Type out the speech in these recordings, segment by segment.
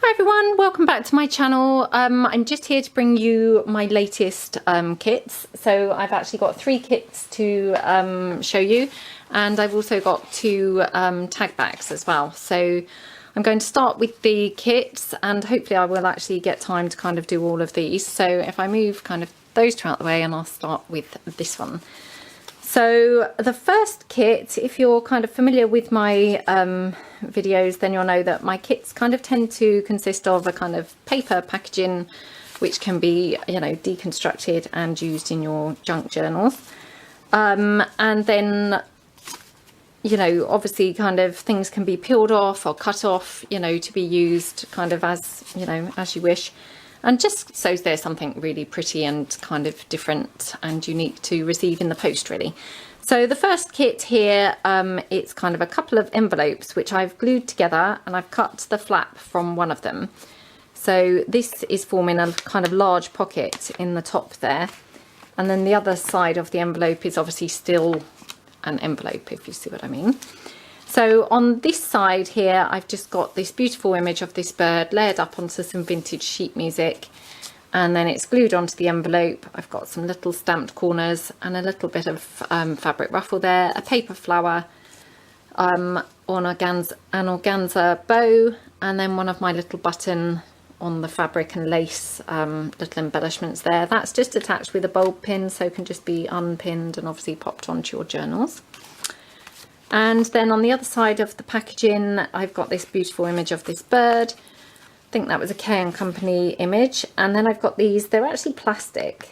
Hi everyone, welcome back to my channel. I'm just here to bring you my latest kits. So I've actually got 3 kits to show you, and I've also got 2 tag bags as well. So I'm going to start with the kits, and hopefully I will actually get time to kind of do all of these. So if I move kind of those 2 out the way, and I'll start with this one. So the first kit, if you're kind of familiar with my videos, then you'll know that my kits kind of tend to consist of a kind of paper packaging, which can be, you know, deconstructed and used in your junk journals. And then, you know, obviously kind of things can be peeled off or cut off, you know, to be used kind of as, you know, as you wish. And just so there's something really pretty and kind of different and unique to receive in the post, really. So the first kit here, it's kind of a couple of envelopes which I've glued together, and I've cut the flap from one of them. So this is forming a kind of large pocket in the top there. And then the other side of the envelope is obviously still an envelope, if you see what I mean. So on this side here, I've just got this beautiful image of this bird layered up onto some vintage sheet music, and then it's glued onto the envelope. I've got some little stamped corners and a little bit of fabric ruffle there, a paper flower, on an organza bow, and then one of my little button on the fabric and lace little embellishments there. That's just attached with a bulb pin, so it can just be unpinned and obviously popped onto your journals. And then on the other side of the packaging, I've got this beautiful image of this bird. I think that was a K & Company image. And then I've got these, they're actually plastic,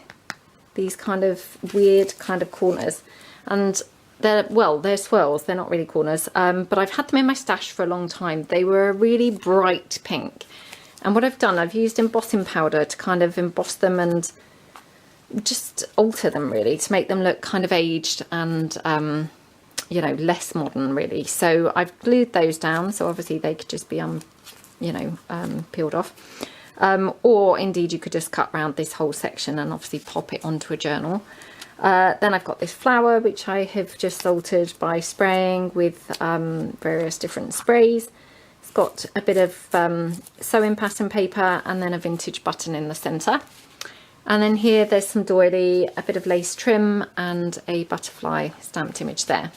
these kind of weird kind of corners. And they're, well, they're swirls, they're not really corners. But I've had them in my stash for a long time. They were a really bright pink. And what I've done, I've used embossing powder to kind of emboss them and just alter them really to make them look kind of aged and you know, less modern really. So I've glued those down, so obviously they could just be you know, peeled off, or indeed you could just cut around this whole section and obviously pop it onto a journal. Then I've got this flower which I have just altered by spraying with various different sprays. It's got a bit of sewing pattern paper and then a vintage button in the centre. And then here there's some doily, a bit of lace trim and a butterfly stamped image there.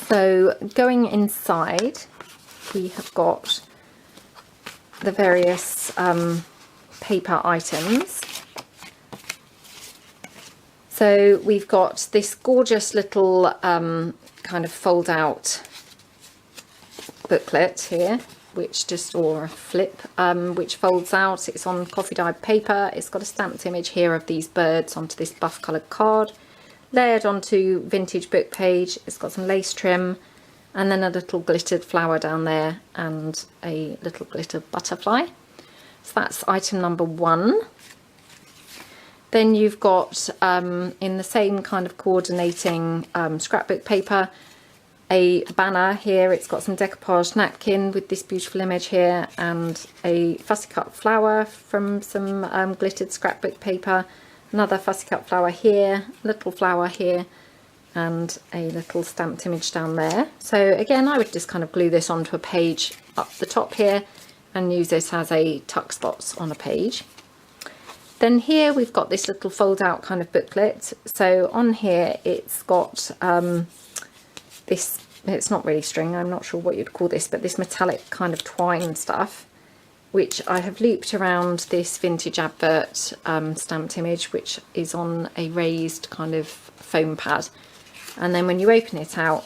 So going inside, we have got the various paper items. So we've got this gorgeous little kind of fold out booklet here, which just, or a flip, which folds out. It's on coffee dyed paper. It's got a stamped image here of these birds onto this buff coloured card, layered onto vintage book page. It's got some lace trim and then a little glittered flower down there and a little glittered butterfly. So that's item number 1. Then you've got in the same kind of coordinating scrapbook paper, a banner here. It's got some decoupage napkin with this beautiful image here and a fussy cut flower from some glittered scrapbook paper, another fussy cut flower here, little flower here, and a little stamped image down there. So again, I would just kind of glue this onto a page up the top here and use this as a tuck spots on a page. Then here we've got this little fold out kind of booklet. So on here it's got this, it's not really string, I'm not sure what you'd call this, but this metallic kind of twine stuff, which I have looped around this vintage advert stamped image, which is on a raised kind of foam pad. And then when you open it out,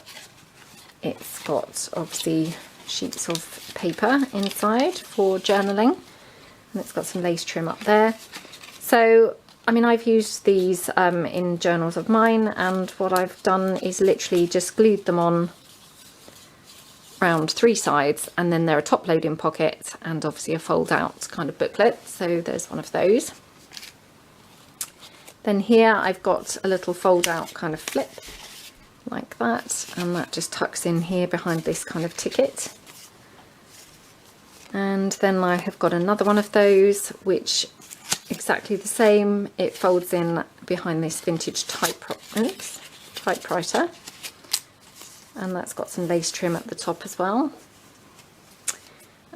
it's got obviously sheets of paper inside for journaling, and it's got some lace trim up there. So I mean, I've used these in journals of mine, and what I've done is literally just glued them on round 3 sides, and then they're a top loading pocket and obviously a fold out kind of booklet. So there's one of those. Then here I've got a little fold out kind of flip like that, and that just tucks in here behind this kind of ticket. And then I have got another one of those, which exactly the same, it folds in behind this vintage typewriter, and that's got some lace trim at the top as well.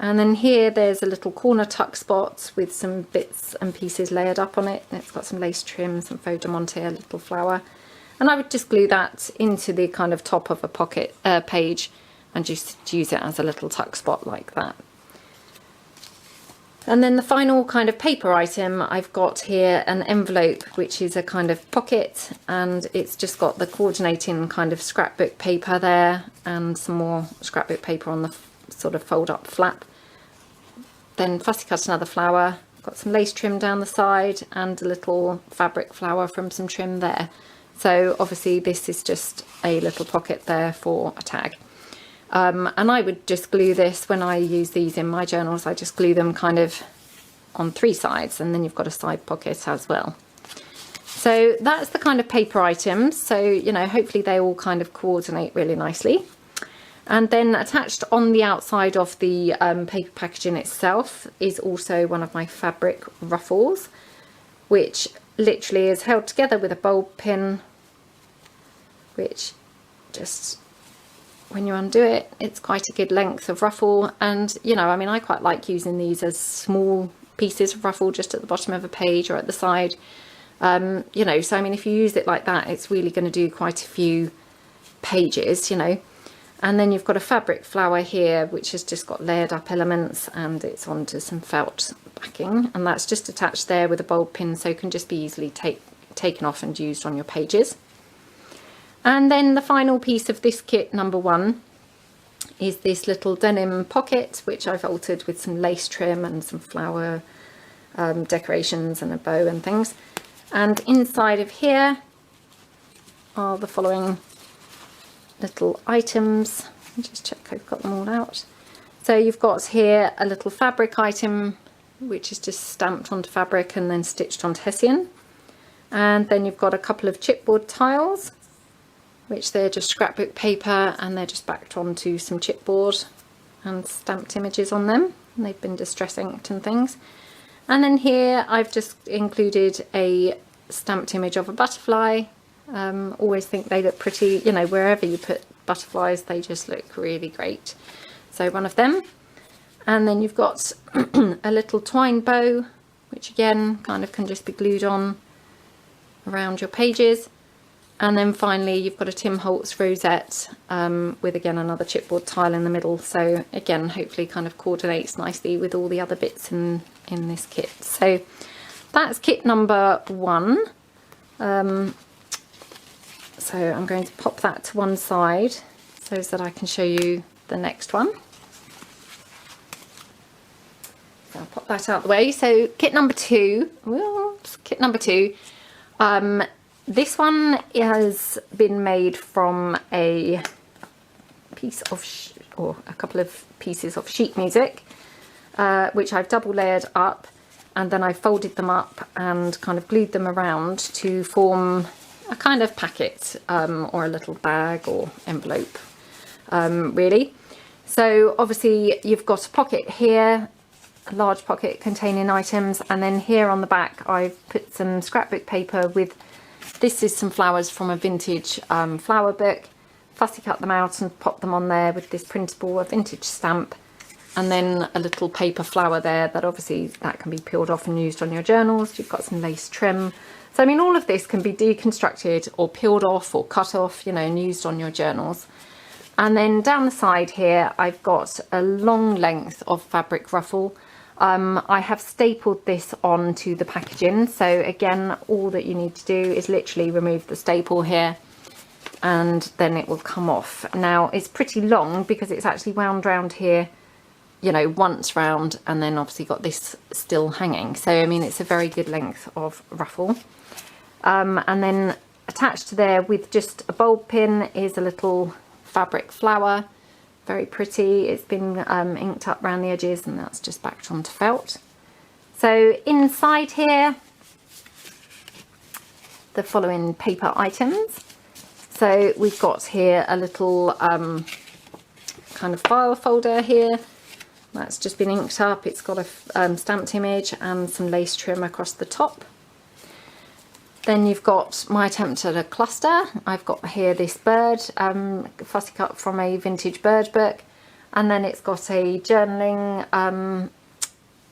And then here there's a little corner tuck spot with some bits and pieces layered up on it. And it's got some lace trim, some faux diamante, a little flower. And I would just glue that into the kind of top of a pocket page and just use it as a little tuck spot like that. And then the final kind of paper item, I've got here an envelope, which is a kind of pocket, and it's just got the coordinating kind of scrapbook paper there and some more scrapbook paper on the sort of fold up flap. Then fussy cut another flower, got some lace trim down the side and a little fabric flower from some trim there. So obviously this is just a little pocket there for a tag. And I would just glue this when I use these in my journals. I just glue them kind of on 3 sides, and then you've got a side pocket as well. So that's the kind of paper items. So, you know, hopefully they all kind of coordinate really nicely. And then attached on the outside of the paper packaging itself is also one of my fabric ruffles, which literally is held together with a bulb pin, which just, when you undo it, it's quite a good length of ruffle. And, you know, I mean, I quite like using these as small pieces of ruffle just at the bottom of a page or at the side. You know, so I mean, if you use it like that, it's really going to do quite a few pages, you know. And then you've got a fabric flower here, which has just got layered up elements, and it's onto some felt backing, and that's just attached there with a bulb pin, so it can just be easily taken off and used on your pages. And then the final piece of this kit, number 1, is this little denim pocket, which I've altered with some lace trim and some flower decorations and a bow and things. And inside of here are the following little items. Let me just check I've got them all out. So you've got here a little fabric item, which is just stamped onto fabric and then stitched onto hessian. And then you've got a couple of chipboard tiles, which they're just scrapbook paper, and they're just backed onto some chipboard and stamped images on them, and they've been distress inked and things. And then here I've just included a stamped image of a butterfly. Always think they look pretty, you know, wherever you put butterflies they just look really great. So one of them. And then you've got a little twine bow, which again kind of can just be glued on around your pages. And then finally you've got a Tim Holtz rosette with again another chipboard tile in the middle. So again, hopefully kind of coordinates nicely with all the other bits in this kit. So that's kit number 1. So I'm going to pop that to one side so that I can show you the next one. So I'll pop that out the way. So kit number 2, whoops, kit number 2. This one has been made from a piece of, or a couple of pieces of sheet music, which I've double layered up, and then I folded them up and kind of glued them around to form a kind of packet or a little bag or envelope, really. So obviously you've got a pocket here, a large pocket containing items, and then here on the back I've put some scrapbook paper with, this is some flowers from a vintage flower book, fussy cut them out and pop them on there with this printable, a vintage stamp, and then a little paper flower there that obviously that can be peeled off and used on your journals. You've got some lace trim. So I mean, all of this can be deconstructed or peeled off or cut off, you know, and used on your journals. And then down the side here, I've got a long length of fabric ruffle. I have stapled this onto the packaging. So again, all that you need to do is literally remove the staple here, and then it will come off. Now it's pretty long because it's actually wound round here, you know, once round, and then obviously got this still hanging. So I mean, it's a very good length of ruffle. And then attached to there with just a bulb pin is a little fabric flower, very pretty. It's been inked up around the edges, and that's just backed onto felt. So inside here, the following paper items. So we've got here a little kind of file folder here. That's just been inked up. It's got a stamped image and some lace trim across the top. Then you've got my attempt at a cluster. I've got here this bird, fussy cut from a vintage bird book. And then it's got a journaling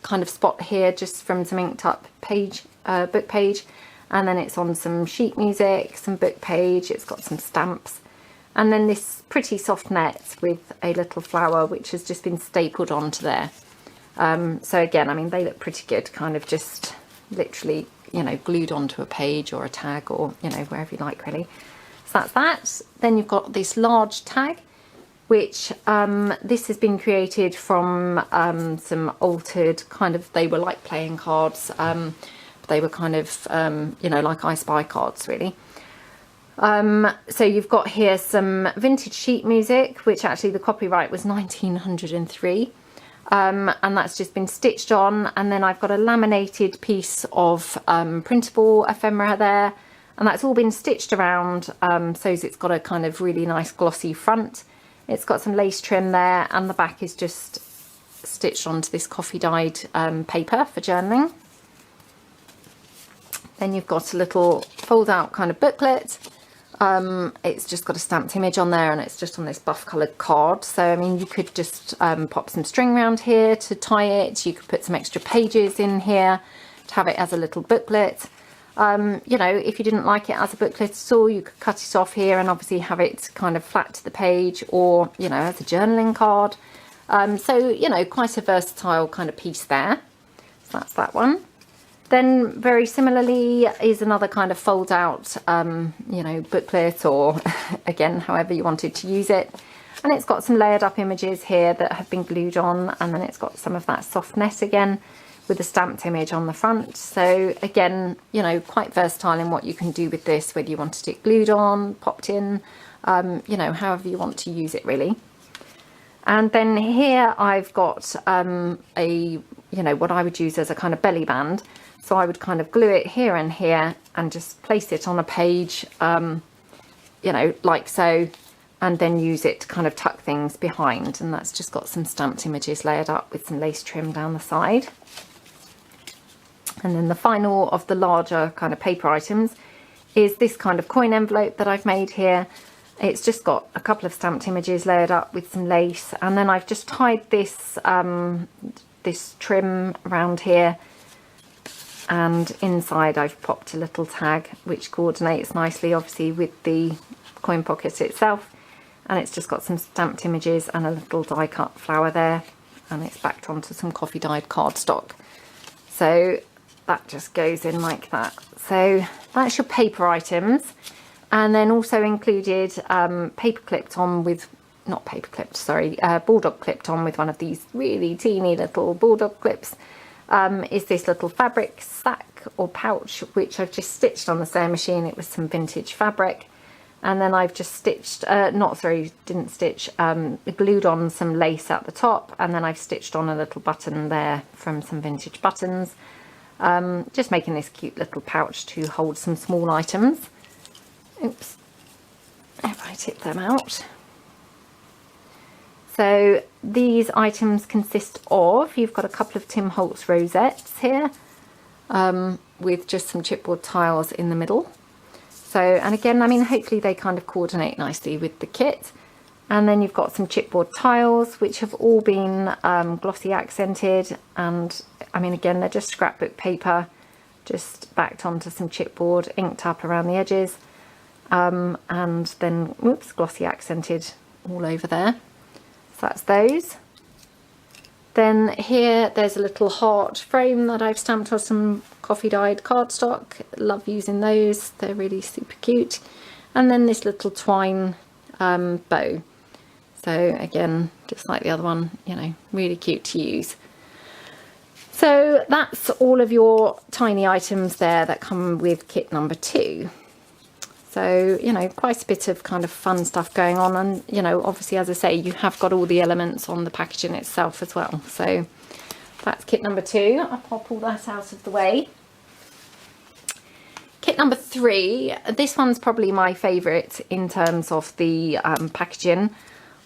kind of spot here, just from some inked up page, book page. And then it's on some sheet music, some book page, it's got some stamps. And then this pretty soft net with a little flower, which has just been stapled onto there. So again, I mean, they look pretty good, kind of just literally, you know, glued onto a page or a tag, or, you know, wherever you like, really. So that's that. Then you've got this large tag, which this has been created from some altered kind of, they were like playing cards. They were kind of, you know, like I Spy cards, really. So you've got here some vintage sheet music, which actually the copyright was 1903. And that's just been stitched on. And then I've got a laminated piece of printable ephemera there. And that's all been stitched around, so it's got a kind of really nice glossy front. It's got some lace trim there, and the back is just stitched onto this coffee dyed paper for journaling. Then you've got a little fold out kind of booklet. It's just got a stamped image on there, and it's just on this buff coloured card. So I mean, you could just pop some string around here to tie it. You could put some extra pages in here to have it as a little booklet. You know, if you didn't like it as a booklet at all, you could cut it off here and obviously have it kind of flat to the page, or, you know, as a journaling card. So, you know, quite a versatile kind of piece there. So that's that one. Then very similarly is another kind of fold out, you know, booklet, or again, however you wanted to use it. And it's got some layered up images here that have been glued on, and then it's got some of that soft net again, with a stamped image on the front. So again, you know, quite versatile in what you can do with this, whether you wanted it glued on, popped in, you know, however you want to use it, really. And then here I've got a, you know, what I would use as a kind of belly band. So I would kind of glue it here and here and just place it on a page, you know, like so, and then use it to kind of tuck things behind. And that's just got some stamped images layered up with some lace trim down the side. And then the final of the larger kind of paper items is this kind of coin envelope that I've made here. It's just got a couple of stamped images layered up with some lace, and then I've just tied this this trim around here, and inside I've popped a little tag which coordinates nicely obviously with the coin pocket itself, and it's just got some stamped images and a little die cut flower there, and it's backed onto some coffee dyed cardstock. So that just goes in like that. So that's your paper items. And then also included paper clipped on with, not paper clipped, sorry, bulldog clipped on with one of these really teeny little bulldog clips, is this little fabric sack or pouch, which I've just stitched on the sewing machine. It was some vintage fabric. And then I've just stitched, didn't stitch, glued on some lace at the top, and then I've stitched on a little button there from some vintage buttons. Just making this cute little pouch to hold some small items. Oops, if I tip them out. So these items consist of, you've got a couple of Tim Holtz rosettes here, with just some chipboard tiles in the middle. So, and again, I mean, hopefully they kind of coordinate nicely with the kit. And then you've got some chipboard tiles, which have all been glossy accented. And I mean, again, they're just scrapbook paper, just backed onto some chipboard, inked up around the edges. And then, whoops, glossy accented all over there. So that's those. Then here, there's a little heart frame that I've stamped on some coffee dyed cardstock. Love using those. They're really super cute. And then this little twine bow. So again, just like the other one, you know, really cute to use. So that's all of your tiny items there that come with kit number 2. So, you know, quite a bit of kind of fun stuff going on. And, you know, obviously, as I say, you have got all the elements on the packaging itself as well. So that's kit number 2. I'll pop all that out of the way. Kit number 3, this one's probably my favourite in terms of the packaging.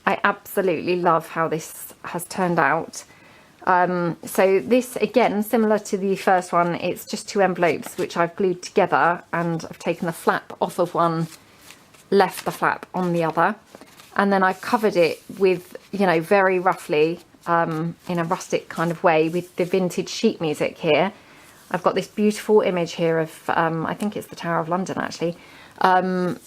I absolutely love how this has turned out. So this, again, similar to the first one, it's just 2 envelopes which I've glued together, and I've taken the flap off of one, left the flap on the other. and then I've covered it with, you know, very roughly in a rustic kind of way with the vintage sheet music here. I've got this beautiful image here of, I think it's the Tower of London actually,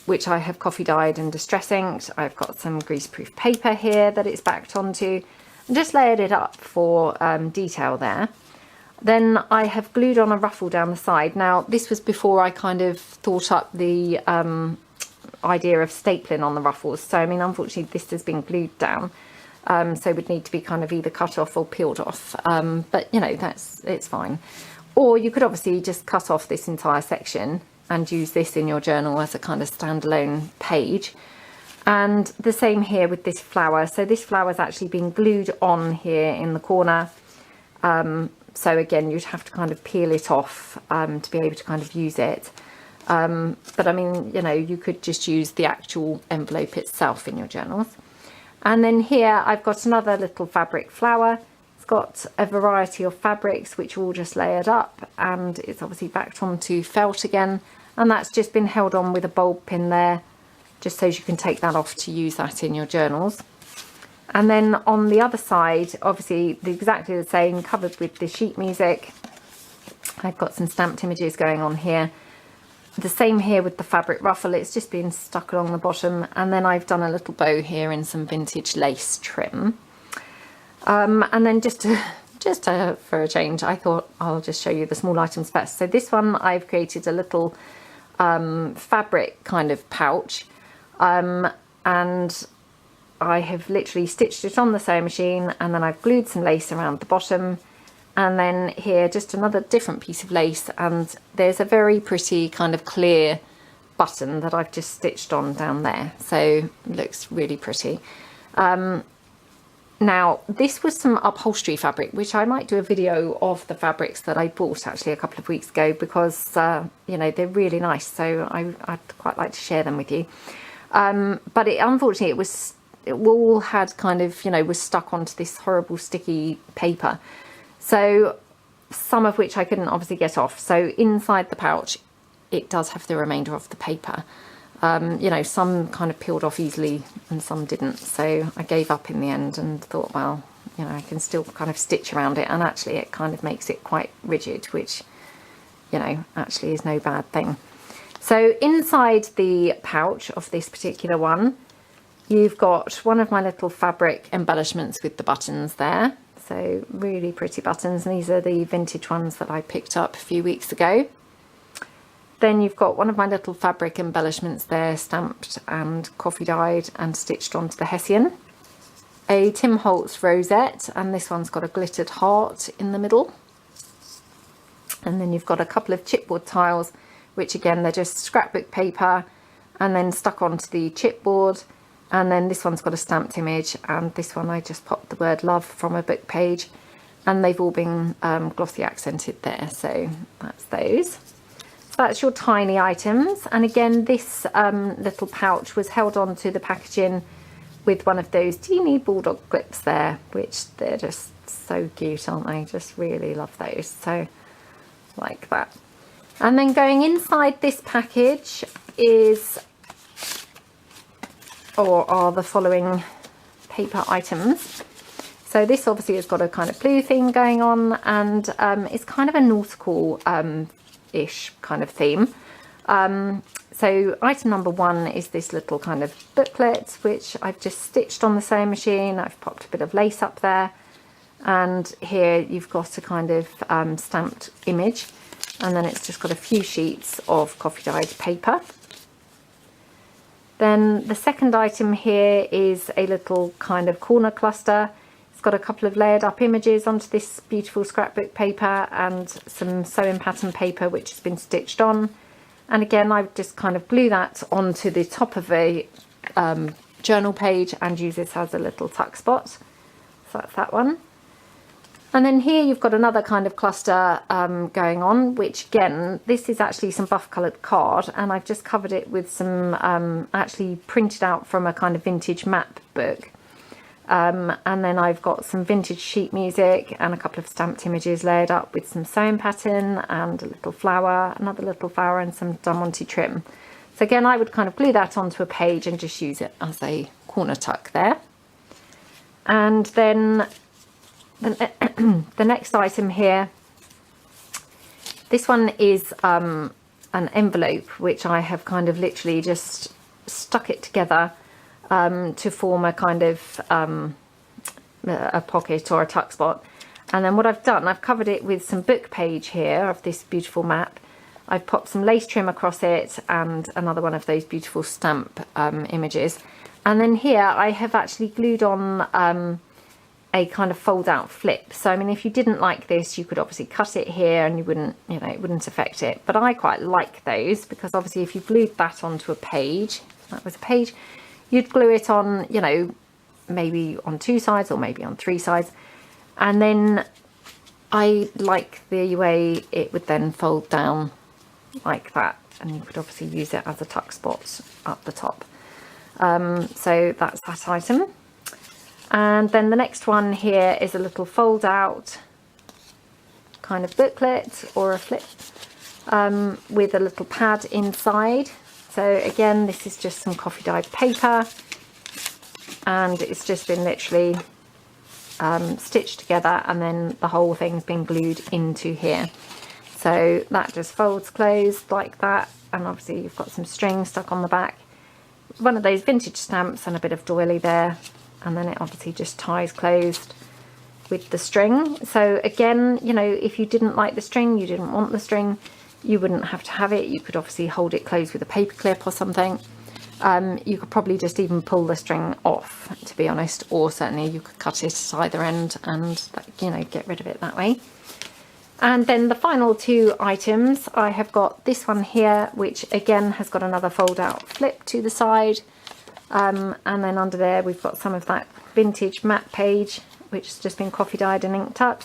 which I have coffee dyed and distress inked. I've got some greaseproof paper here that it's backed onto, and just layered it up for detail there. Then I have glued on a ruffle down the side. Now this was before I kind of thought up the idea of stapling on the ruffles. So I mean, unfortunately this has been glued down, so it would need to be kind of either cut off or peeled off. But you know, it's fine. Or you could obviously just cut off this entire section and use this in your journal as a kind of standalone page. And the same here with this flower. So this flower is actually being glued on here in the corner. So again, you'd have to kind of peel it off to be able to kind of use it. But I mean, you know, you could just use the actual envelope itself in your journals. And then here I've got another little fabric flower. It's got a variety of fabrics which are all just layered up, and it's obviously backed onto felt again. And that's just been held on with a bulb pin there, just so you can take that off to use that in your journals. And then on the other side, obviously exactly the same, covered with the sheet music. I've got some stamped images going on here. The same here with the fabric ruffle, it's just been stuck along the bottom. And then I've done a little bow here in some vintage lace trim. And then just for a change, I thought I'll just show you the small items first. So this one, I've created a little fabric kind of pouch, and I have literally stitched it on the sewing machine, and then I've glued some lace around the bottom, and then here just another different piece of lace, and there's a very pretty kind of clear button that I've just stitched on down there, so it looks really pretty. Now this was some upholstery fabric, which I might do a video of the fabrics that I bought actually a couple of weeks ago, because you know, they're really nice, so I'd quite like to share them with you. But unfortunately it all had kind of, you know, was stuck onto this horrible sticky paper, so some of which I couldn't obviously get off. So inside the pouch it does have the remainder of the paper. You know, some kind of peeled off easily and some didn't, so I gave up in the end and thought, well, you know, I can still kind of stitch around it, and actually it kind of makes it quite rigid, which, you know, actually is no bad thing. So inside the pouch of this particular one, you've got one of my little fabric embellishments with the buttons there. So really pretty buttons, and these are the vintage ones that I picked up a few weeks ago. Then you've got one of my little fabric embellishments there, stamped and coffee dyed and stitched onto the Hessian. A Tim Holtz rosette, and this one's got a glittered heart in the middle. And then you've got a couple of chipboard tiles, which again, they're just scrapbook paper and then stuck onto the chipboard. And then this one's got a stamped image, and this one I just popped the word love from a book page, and they've all been glossy accented there. So that's those. That's your tiny items. And again, this little pouch was held onto the packaging with one of those teeny bulldog clips there, which they're just so cute, aren't they? Just really love those. So like that. And then going inside this package is, or are the following paper items. So this obviously has got a kind of blue theme going on, and it's kind of a nautical ish kind of theme. So item number one is this little kind of booklet, which I've just stitched on the sewing machine. I've popped a bit of lace up there, and here you've got a kind of stamped image, and then it's just got a few sheets of coffee dyed paper. Then the second item here is a little kind of corner cluster. It's got a couple of layered up images onto this beautiful scrapbook paper and some sewing pattern paper which has been stitched on. And again, I've just kind of glue that onto the top of a journal page and use this as a little tuck spot. So that's that one. And then here you've got another kind of cluster going on, which again, this is actually some buff coloured card, and I've just covered it with some actually printed out from a kind of vintage map book. And then I've got some vintage sheet music and a couple of stamped images layered up with some sewing pattern and a little flower, another little flower, and some diamante trim. So again, I would kind of glue that onto a page and just use it as a corner tuck there. And then the next item here, this one is an envelope, which I have kind of literally just stuck it together to form a kind of a pocket or a tuck spot. And then what I've done, I've covered it with some book page here of this beautiful map. I've popped some lace trim across it and another one of those beautiful stamp images. And then here I have actually glued on a kind of fold out flip. So I mean, if you didn't like this, you could obviously cut it here and you wouldn't, you know, it wouldn't affect it. But I quite like those because obviously if you glued that onto a page, that was a page, you'd glue it on, you know, maybe on 2 sides or maybe on 3 sides. And then I like the way it would then fold down like that, and you could obviously use it as a tuck spot up the top. So that's that item. And then the next one here is a little fold out kind of booklet or a flip with a little pad inside. So again, this is just some coffee dyed paper, and it's just been literally stitched together, and then the whole thing's been glued into here. So that just folds closed like that, and obviously you've got some string stuck on the back. One of those vintage stamps and a bit of doily there, and then it obviously just ties closed with the string. So again, you know, if you didn't like the string, you didn't want the string, you wouldn't have to have it. You could obviously hold it closed with a paper clip or something. You could probably just even pull the string off, to be honest, or certainly you could cut it at either end and, you know, get rid of it that way. And then the final 2 items, I have got this one here, which again has got another fold out flip to the side. And then under there we've got some of that vintage map page, which has just been coffee dyed and inked up.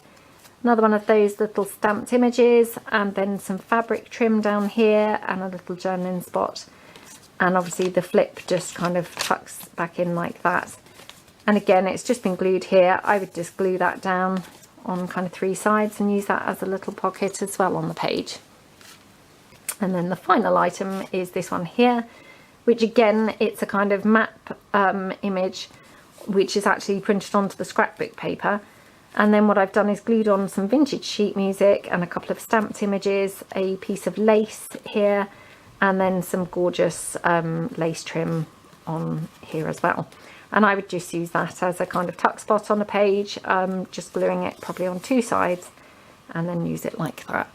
Another one of those little stamped images, and then some fabric trim down here and a little journaling spot. And obviously the flip just kind of tucks back in like that. And again, it's just been glued here. I would just glue that down on kind of 3 sides and use that as a little pocket as well on the page. And then the final item is this one here, which again, it's a kind of map image, which is actually printed onto the scrapbook paper. And then what I've done is glued on some vintage sheet music and a couple of stamped images, a piece of lace here, and then some gorgeous lace trim on here as well. And I would just use that as a kind of tuck spot on a page, just gluing it probably on 2 sides and then use it like that.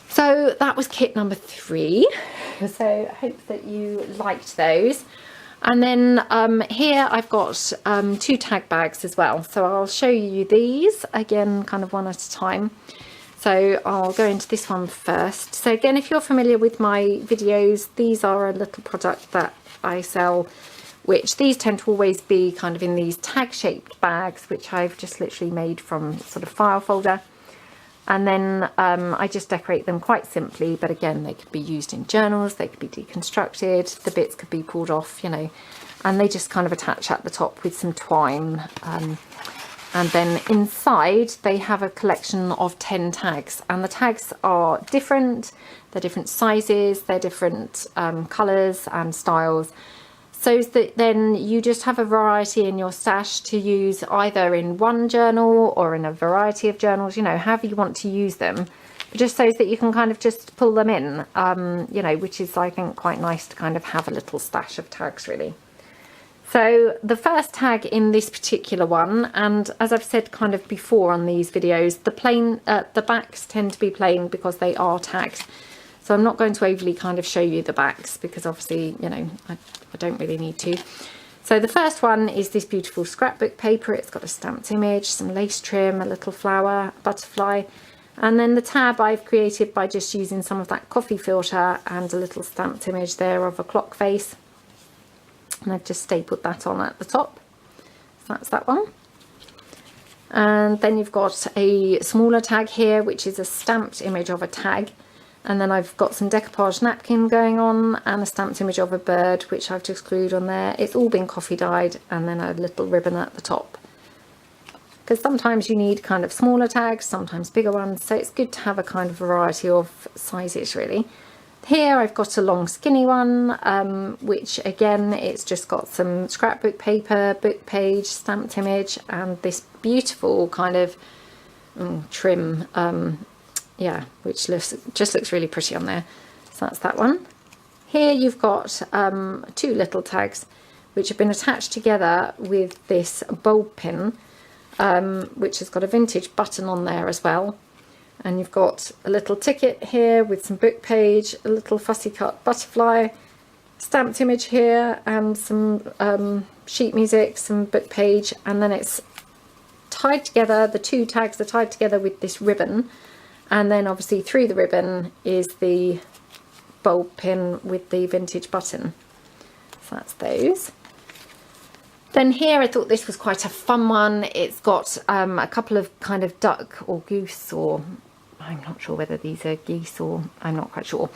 So that was kit number 3. So I hope that you liked those. And then here I've got 2 tag bags as well. So I'll show you these again, kind of one at a time. So I'll go into this one first. So again, if you're familiar with my videos, these are a little product that I sell, which these tend to always be kind of in these tag shaped bags, which I've just literally made from sort of file folder. And then I just decorate them quite simply, but again, they could be used in journals, they could be deconstructed, the bits could be pulled off, you know, and they just kind of attach at the top with some twine. And then inside they have a collection of 10 tags, and the tags are different, they're different sizes, they're different colours and styles. So that then you just have a variety in your stash to use either in one journal or in a variety of journals, you know, however you want to use them, but just so that you can kind of just pull them in, you know, which is, I think, quite nice to kind of have a little stash of tags really. So the first tag in this particular one, and as I've said kind of before on these videos, the backs tend to be plain because they are tags. So I'm not going to overly kind of show you the backs because obviously, you know, I don't really need to. So the first one is this beautiful scrapbook paper. It's got a stamped image, some lace trim, a little flower, butterfly. And then the tab I've created by just using some of that coffee filter and a little stamped image there of a clock face. And I've just stapled that on at the top. So that's that one. And then you've got a smaller tag here, which is a stamped image of a tag. And then I've got some decoupage napkin going on and a stamped image of a bird, which I've just glued on there. It's all been coffee dyed, and then a little ribbon at the top. Because sometimes you need kind of smaller tags, sometimes bigger ones. So it's good to have a kind of variety of sizes really. Here I've got a long skinny one, which again, it's just got some scrapbook paper, book page, stamped image, and this beautiful kind of trim, yeah, which just looks really pretty on there. So that's that one. Here you've got 2 little tags which have been attached together with this bulb pin, which has got a vintage button on there as well. And you've got a little ticket here with some book page, a little fussy cut butterfly, stamped image here, and some sheet music, some book page, and then it's tied together. The 2 tags are tied together with this ribbon, and then obviously through the ribbon is the bulb pin with the vintage button. So that's those. Then here I thought this was quite a fun one. It's got a couple of kind of duck or goose, or I'm not sure whether these are geese or I'm not quite sure,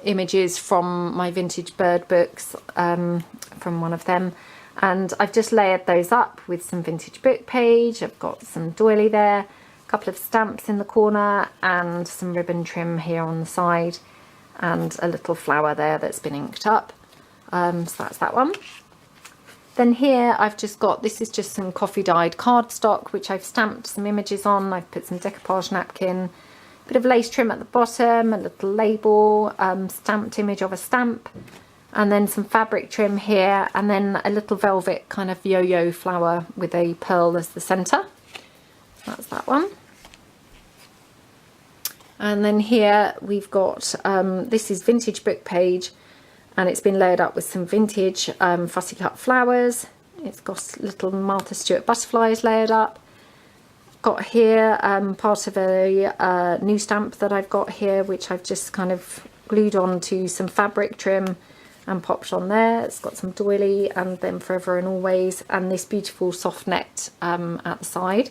images from my vintage bird books, from one of them. And I've just layered those up with some vintage book page. I've got some doily there, a couple of stamps in the corner, and some ribbon trim here on the side, and a little flower there that's been inked up. So that's that one. Then here I've just got, this is just some coffee dyed cardstock which I've stamped some images on. I've put some decoupage napkin, a bit of lace trim at the bottom, a little label, stamped image of a stamp, and then some fabric trim here, and then a little velvet kind of yo-yo flower with a pearl as the centre. So that's that one. And then here we've got, this is vintage book page, and it's been layered up with some vintage fussy cut flowers. It's got little Martha Stewart butterflies layered up. Got here part of a new stamp that I've got here, which I've just kind of glued onto some fabric trim and popped on there. It's got some doily and then Forever and Always, and this beautiful soft net at the side.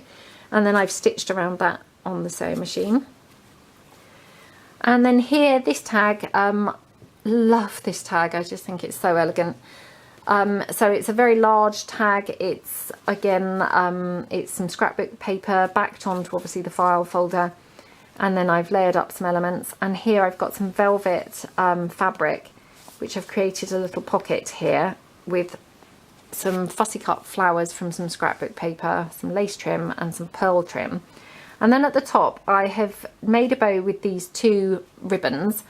And then I've stitched around that on the sewing machine. And then here, this tag, love this tag. I just think it's so elegant. So it's a very large tag. It's again, it's some scrapbook paper backed onto obviously the file folder, and then I've layered up some elements. And here I've got some velvet fabric, which I've created a little pocket here with some fussy cut flowers from some scrapbook paper, some lace trim, and some pearl trim. And then at the top I have made a bow with these 2 ribbons.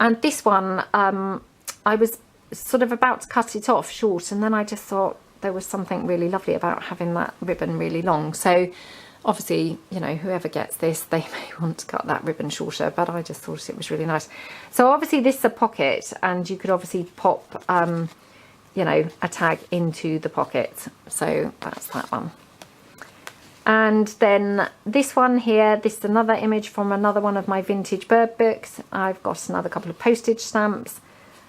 And this one, I was sort of about to cut it off short, and then I just thought there was something really lovely about having that ribbon really long. So obviously, you know, whoever gets this, they may want to cut that ribbon shorter, but I just thought it was really nice. So obviously this is a pocket, and you could obviously pop, you know, a tag into the pocket. So that's that one. And then this one here, this is another image from another one of my vintage bird books. I've got another couple of postage stamps,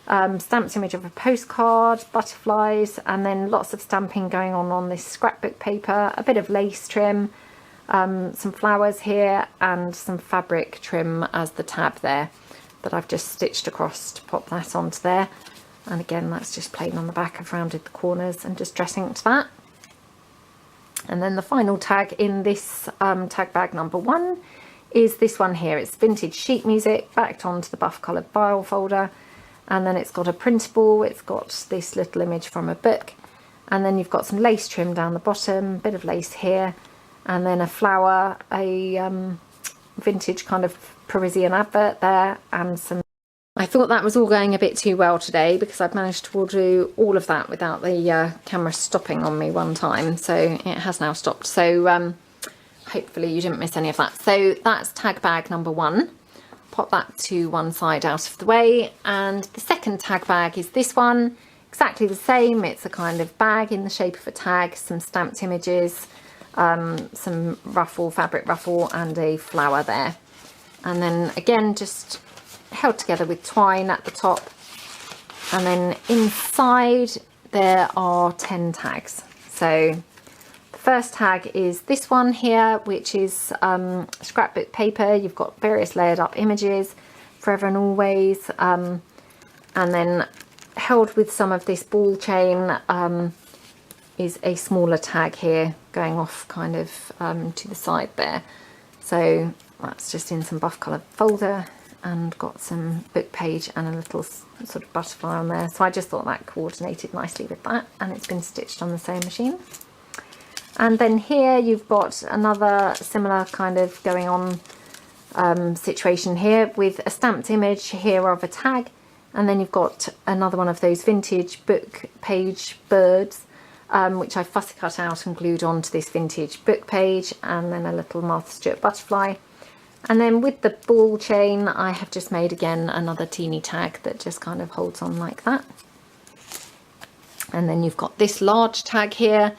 stamped image of a postcard, butterflies, and then lots of stamping going on this scrapbook paper, a bit of lace trim, some flowers here, and some fabric trim as the tab there that I've just stitched across to pop that onto there. And again, that's just plain on the back. I've rounded the corners and just dressing to that. And then the final tag in this tag bag number 1 is this one here. It's vintage sheet music backed onto the buff coloured file folder, and then it's got a printable. It's got this little image from a book, and then you've got some lace trim down the bottom, a bit of lace here, and then a flower, a vintage kind of Parisian advert there, and some. I thought that was all going a bit too well today, because I've managed to do all of that without the camera stopping on me one time. So it has now stopped. So hopefully you didn't miss any of that. So that's tag bag number 1. Pop that to one side out of the way. And the second tag bag is this one. Exactly the same. It's a kind of bag in the shape of a tag, some stamped images, some ruffle, fabric ruffle, and a flower there. And then again, just held together with twine at the top, and then inside there are 10 tags. So the first tag is this one here, which is scrapbook paper. You've got various layered up images, Forever and Always, and then held with some of this ball chain is a smaller tag here going off kind of to the side there. So that's just in some buff coloured folder. and got some book page and a little sort of butterfly on there. So I just thought that coordinated nicely with that, and it's been stitched on the sewing machine. And then here you've got another similar kind of going on situation here with a stamped image here of a tag, and then you've got another one of those vintage book page birds, which I fussy cut out and glued onto this vintage book page, and then a little Martha Stewart butterfly. And then with the ball chain, I have just made again another teeny tag that just kind of holds on like that. And then you've got this large tag here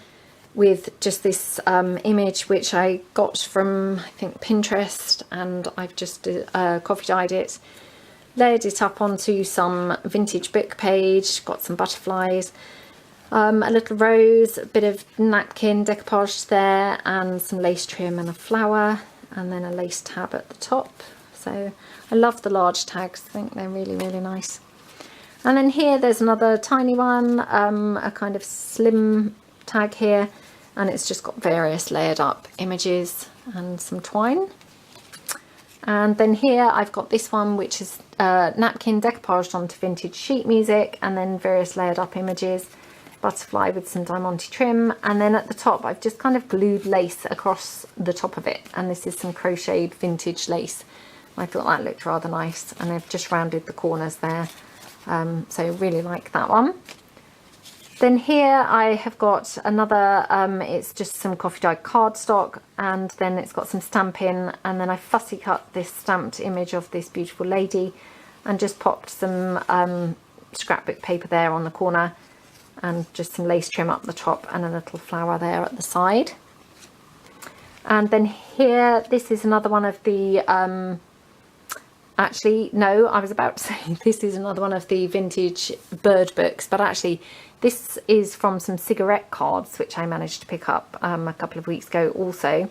with just this image which I got from, I think, Pinterest, and I've just coffee dyed it, layered it up onto some vintage book page, got some butterflies, a little rose, a bit of napkin decoupage there, and some lace trim and a flower, and then a lace tab at the top. So I love the large tags, I think they're really, really nice. And then here there's another tiny one, a kind of slim tag here, and it's just got various layered up images and some twine. And then here I've got this one, which is napkin decoupaged onto vintage sheet music, and then various layered up images, butterfly with some diamante trim, and then at the top I've just kind of glued lace across the top of it, and this is some crocheted vintage lace. I thought that looked rather nice, and I've just rounded the corners there, so really like that one. Then here I have got another, it's just some coffee dyed cardstock, and then it's got some stamping, and then I fussy cut this stamped image of this beautiful lady and just popped some scrapbook paper there on the corner, and just some lace trim up the top and a little flower there at the side. And then here, this is another one of the, actually, no, I was about to say this is another one of the vintage bird books, but actually this is from some cigarette cards, which I managed to pick up a couple of weeks ago also.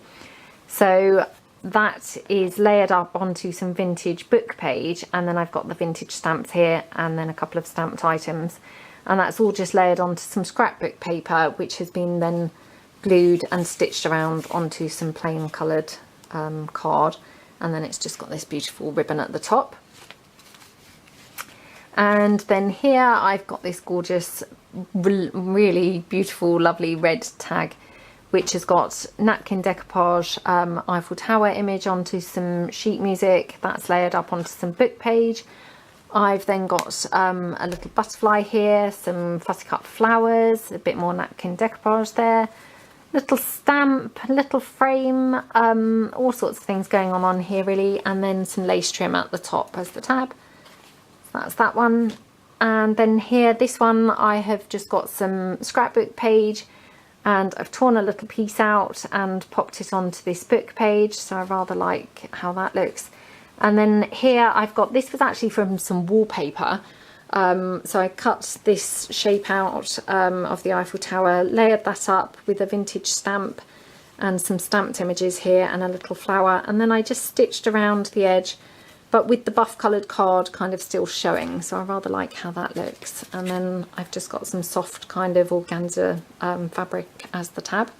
So that is layered up onto some vintage book page, and then I've got the vintage stamps here, and then a couple of stamped items. And that's all just layered onto some scrapbook paper, which has been then glued and stitched around onto some plain coloured card, and then it's just got this beautiful ribbon at the top. And then here I've got this gorgeous, really beautiful, lovely red tag, which has got napkin decoupage, Eiffel Tower image onto some sheet music. That's layered up onto some book page. I've then got a little butterfly here, some fussy cut flowers, a bit more napkin decoupage there, little stamp, little frame, all sorts of things going on here really, and then some lace trim at the top as the tab. So that's that one. And then here, this one, I have just got some scrapbook page, and I've torn a little piece out and popped it onto this book page, so I rather like how that looks. And then here I've got, this was actually from some wallpaper, so I cut this shape out of the Eiffel Tower, layered that up with a vintage stamp and some stamped images here and a little flower, and then I just stitched around the edge, but with the buff coloured card kind of still showing, so I rather like how that looks. And then I've just got some soft kind of organza fabric as the tab.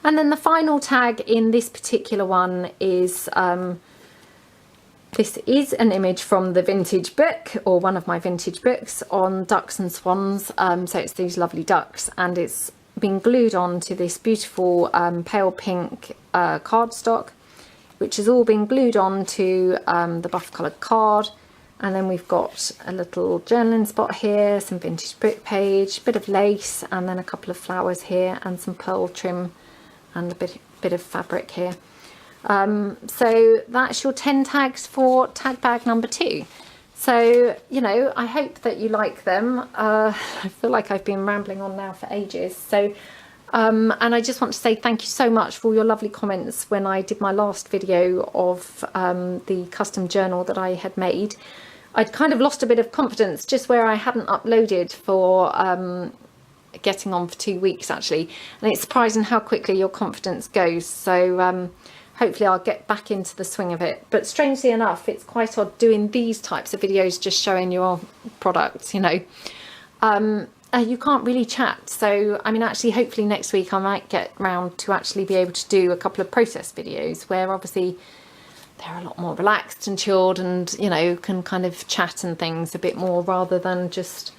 And then the final tag in this particular one is this is an image from the vintage book, or one of my vintage books, on ducks and swans. So it's these lovely ducks, and it's been glued on to this beautiful pale pink cardstock, which has all been glued on to the buff coloured card. And then we've got a little journaling spot here, some vintage book page, bit of lace, and then a couple of flowers here, and some pearl trim and a bit of fabric here. So that's your 10 tags for tag bag number 2. So, you know, I hope that you like them. I feel like I've been rambling on now for ages. So, and I just want to say thank you so much for all your lovely comments when I did my last video of the custom journal that I had made. I'd kind of lost a bit of confidence just where I hadn't uploaded for getting on for 2 weeks actually. And it's surprising how quickly your confidence goes. So, hopefully I'll get back into the swing of it. But strangely enough, it's quite odd doing these types of videos, just showing your products, you know. You can't really chat. So, I mean, actually, hopefully next week I might get round to actually be able to do a couple of process videos where obviously they're a lot more relaxed and chilled, and you know, can kind of chat and things a bit more rather than just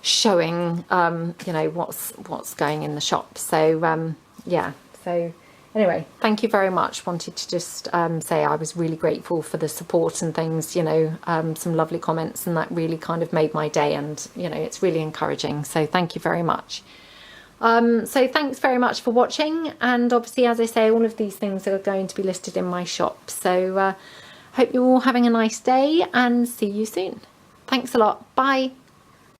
showing you know, what's going in the shop. So yeah, so anyway, thank you very much. Wanted to just say I was really grateful for the support and things, you know, some lovely comments, and that really kind of made my day, and you know, it's really encouraging, so thank you very much. So thanks very much for watching, and obviously, as I say, all of these things are going to be listed in my shop, so hope you're all having a nice day, and see you soon. Thanks a lot. Bye.